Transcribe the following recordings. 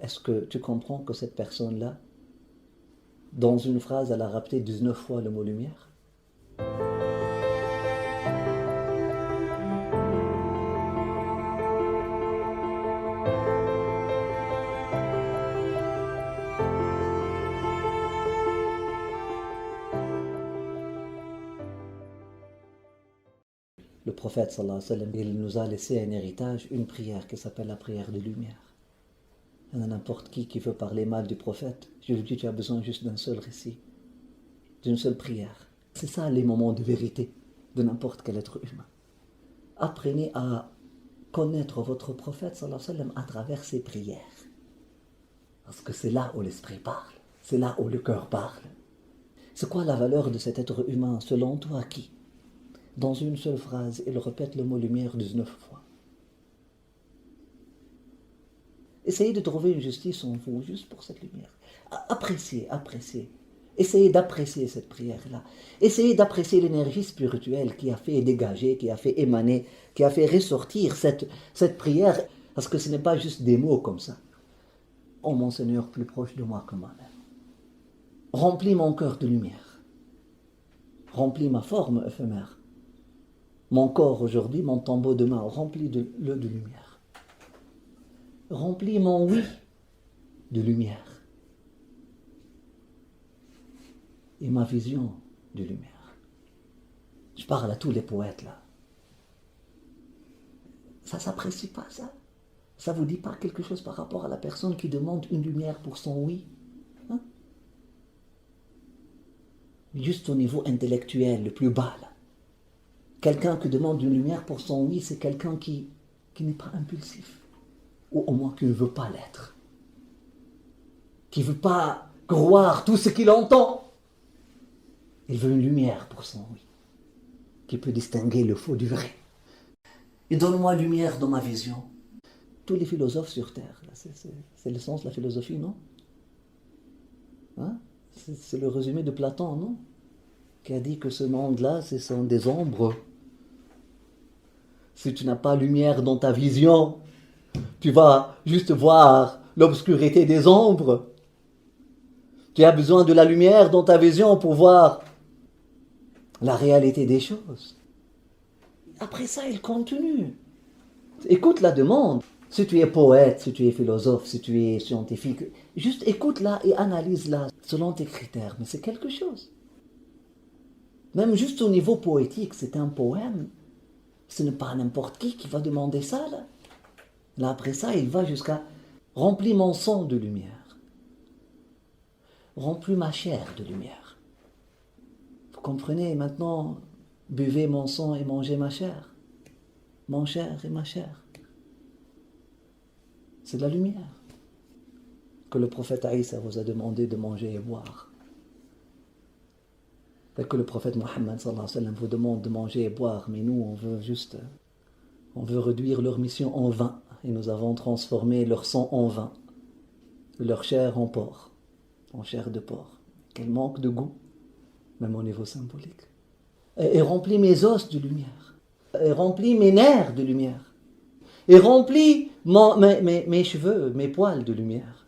Est-ce que tu comprends que cette personne-là, dans une phrase, elle a répété 19 fois le mot lumière? Le prophète sallallahu alayhi wa sallam, il nous a laissé un héritage, une prière qui s'appelle la prière de lumière. Il y en a n'importe qui veut parler mal du prophète, je lui dis tu as besoin juste d'un seul récit, d'une seule prière. C'est ça les moments de vérité de n'importe quel être humain. Apprenez à connaître votre prophète sallallahu alayhi wa sallam à travers ses prières. Parce que c'est là où l'esprit parle, c'est là où le cœur parle. C'est quoi la valeur de cet être humain selon toi qui, dans une seule phrase, il répète le mot lumière 19 fois? Essayez de trouver une justice en vous, juste pour cette lumière. Appréciez. Essayez d'apprécier cette prière-là. Essayez d'apprécier l'énergie spirituelle qui a fait dégager, qui a fait émaner, qui a fait ressortir cette prière. Parce que ce n'est pas juste des mots comme ça. Oh mon Seigneur, plus proche de moi que moi-même. Remplis mon cœur de lumière. Remplis ma forme éphémère. Mon corps aujourd'hui, mon tombeau demain, remplis-le de lumière. Remplis mon oui de lumière. Et ma vision de lumière. Je parle à tous les poètes là. Ça ne s'apprécie pas ça. Ça ne vous dit pas quelque chose par rapport à la personne qui demande une lumière pour son oui, hein? Juste au niveau intellectuel, le plus bas là. Quelqu'un qui demande une lumière pour son oui, c'est quelqu'un qui n'est pas impulsif. Ou au moins qui ne veut pas l'être. Qui ne veut pas croire tout ce qu'il entend. Il veut une lumière pour son oui. Qui peut distinguer le faux du vrai. Et donne-moi lumière dans ma vision. Tous les philosophes sur Terre, c'est le sens de la philosophie, non? Hein? C'est le résumé de Platon, non? Qui a dit que ce monde-là, ce sont des ombres. Si tu n'as pas lumière dans ta vision, tu vas juste voir l'obscurité des ombres. Tu as besoin de la lumière dans ta vision pour voir la réalité des choses. Après ça, il continue. Écoute la demande. Si tu es poète, si tu es philosophe, si tu es scientifique, juste écoute-la et analyse-la selon tes critères. Mais c'est quelque chose. Même juste au niveau poétique, c'est un poème. Ce n'est pas n'importe qui va demander ça, là. Là, après ça, il va jusqu'à remplir mon sang de lumière. Remplis ma chair de lumière. Vous comprenez, maintenant, buvez mon sang et mangez ma chair. Mon chair et ma chair. C'est de la lumière que le prophète Aïssa vous a demandé de manger et boire. Et que le prophète Mohammed sallallahu alayhi wa sallam vous demande de manger et boire, mais nous on veut réduire leur mission en vin, et nous avons transformé leur sang en vin, leur chair en porc, en chair de porc. Quel manque de goût, même au niveau symbolique. Et remplis mes os de lumière, et remplis mes nerfs de lumière, et remplis mes cheveux, mes poils de lumière,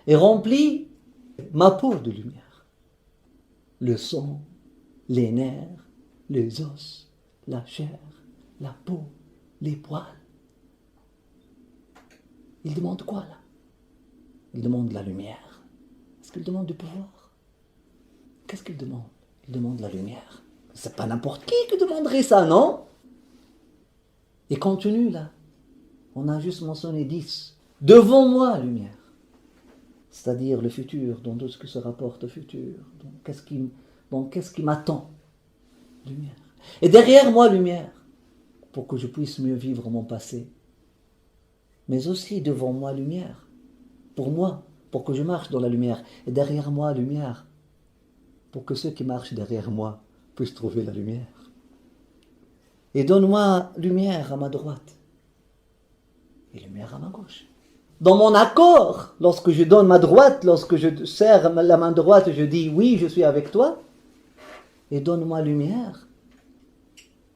et remplis ma peau de lumière. Le sang, les nerfs, les os, la chair, la peau, les poils. Il demande quoi là? Il demande la lumière. Est-ce qu'il demande du pouvoir? Qu'est-ce qu'il demande? Il demande la lumière. C'est pas n'importe qui demanderait ça, non? Et continue là. On a juste mentionné 10. Devant moi, lumière. C'est-à-dire le futur, dans tout ce qui se rapporte au futur. Donc qu'est-ce qui m'attend? Lumière. Et derrière moi, lumière. Pour que je puisse mieux vivre mon passé. Mais aussi devant moi, lumière. Pour moi, pour que je marche dans la lumière. Et derrière moi, lumière. Pour que ceux qui marchent derrière moi puissent trouver la lumière. Et donne-moi lumière à ma droite. Et lumière à ma gauche. Dans mon accord, lorsque je donne ma droite, lorsque je serre la main droite, je dis oui, je suis avec toi. Et donne-moi lumière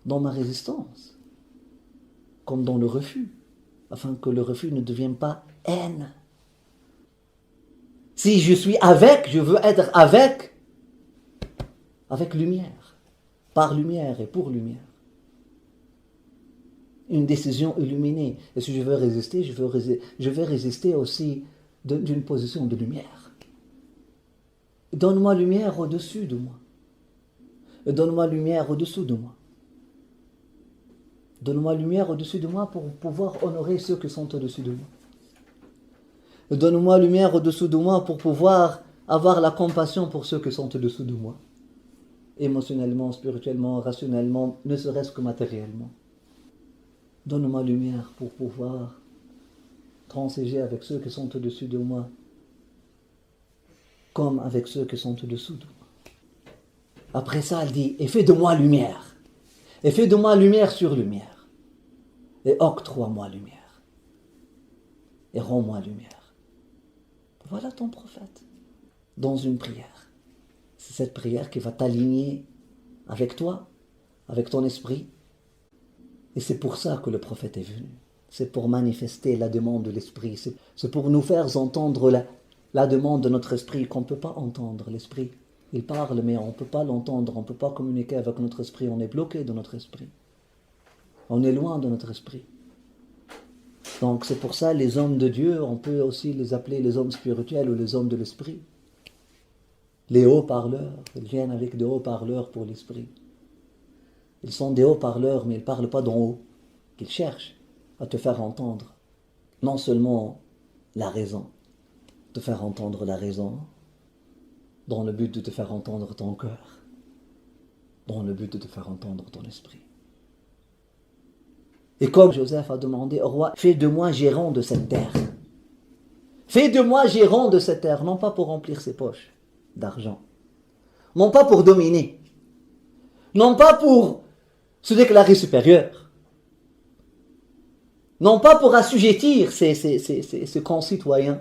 dans ma résistance, comme dans le refus, afin que le refus ne devienne pas haine. Si je suis avec, je veux être avec lumière, par lumière et pour lumière. Une décision illuminée. Et si je veux résister, je vais résister aussi d'une position de lumière. Donne-moi lumière au-dessus de moi. Donne-moi lumière au-dessous de moi. Donne-moi lumière au-dessus de moi pour pouvoir honorer ceux qui sont au-dessus de moi. Donne-moi lumière au-dessous de moi pour pouvoir avoir la compassion pour ceux qui sont au-dessous de moi. Émotionnellement, spirituellement, rationnellement, ne serait-ce que matériellement. Donne-moi lumière pour pouvoir transiger avec ceux qui sont au-dessus de moi, comme avec ceux qui sont au-dessous de moi. Après ça, elle dit, et fais de moi lumière. Et fais de moi lumière sur lumière. Et octroie-moi lumière. Et rends-moi lumière. Voilà ton prophète. Dans une prière. C'est cette prière qui va t'aligner avec toi, avec ton esprit. Et c'est pour ça que le prophète est venu. C'est pour manifester la demande de l'esprit. C'est pour nous faire entendre la demande de notre esprit qu'on ne peut pas entendre. L'esprit, il parle, mais on ne peut pas l'entendre. On ne peut pas communiquer avec notre esprit. On est bloqué dans notre esprit. On est loin de notre esprit. Donc c'est pour ça les hommes de Dieu, on peut aussi les appeler les hommes spirituels ou les hommes de l'esprit. Les haut-parleurs, ils viennent avec des haut-parleurs pour l'esprit. Ils sont des haut-parleurs, mais ils ne parlent pas d'en haut. Ils cherchent à te faire entendre, non seulement la raison, te faire entendre la raison, dans le but de te faire entendre ton cœur, dans le but de te faire entendre ton esprit. Et comme Joseph a demandé au roi, fais de moi gérant de cette terre. Fais de moi gérant de cette terre, non pas pour remplir ses poches d'argent, non pas pour dominer, non pas pour se déclarer supérieur, non pas pour assujettir ses concitoyens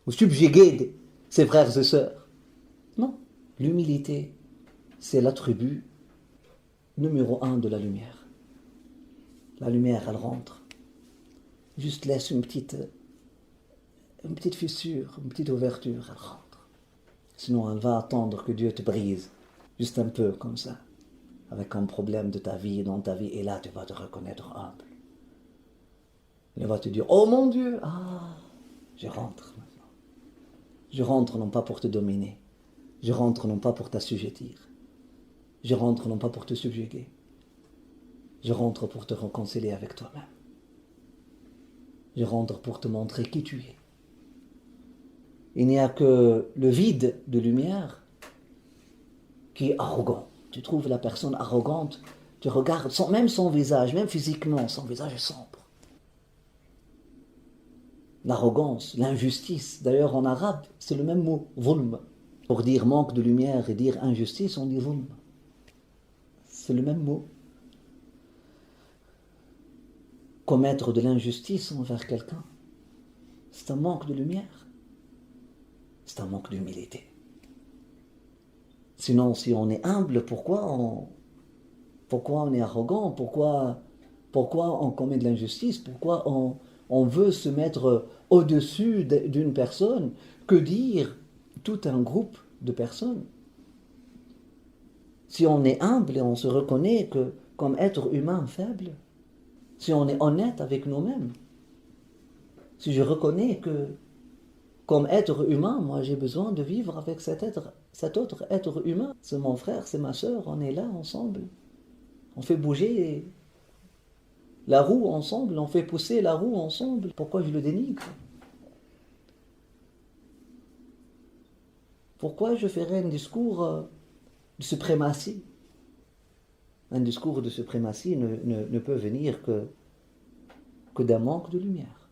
ou subjuguer ses frères et sœurs. Non, l'humilité, c'est l'attribut numéro 1 de la lumière. La lumière, elle rentre. Juste laisse une petite fissure, une petite ouverture, elle rentre. Sinon, elle va attendre que Dieu te brise, juste un peu comme ça, avec un problème de ta vie, dans ta vie, et là, tu vas te reconnaître humble. Il va te dire, oh mon Dieu, je rentre maintenant. Je rentre non pas pour te dominer, je rentre non pas pour t'assujettir, je rentre non pas pour te subjuguer, je rentre pour te réconcilier avec toi-même. Je rentre pour te montrer qui tu es. Il n'y a que le vide de lumière qui est arrogant. Tu trouves la personne arrogante, tu regardes même son visage, même physiquement, son visage est sombre. L'arrogance, l'injustice, d'ailleurs en arabe, c'est le même mot, zulm. Pour dire manque de lumière et dire injustice, on dit zulm. C'est le même mot. Commettre de l'injustice envers quelqu'un, c'est un manque de lumière, c'est un manque d'humilité. Sinon, si on est humble, pourquoi on est arrogant, pourquoi on commet de l'injustice, pourquoi on veut se mettre au-dessus d'une personne, que dire tout un groupe de personnes? Si on est humble et on se reconnaît que comme être humain faible, si on est honnête avec nous-mêmes, si je reconnais que comme être humain, moi j'ai besoin de vivre avec cet autre être humain, c'est mon frère, c'est ma soeur, on est là ensemble, on fait bouger la roue ensemble, on fait pousser la roue ensemble, pourquoi je le dénigre? Pourquoi je ferais un discours de suprématie? Un discours de suprématie ne peut venir que d'un manque de lumière.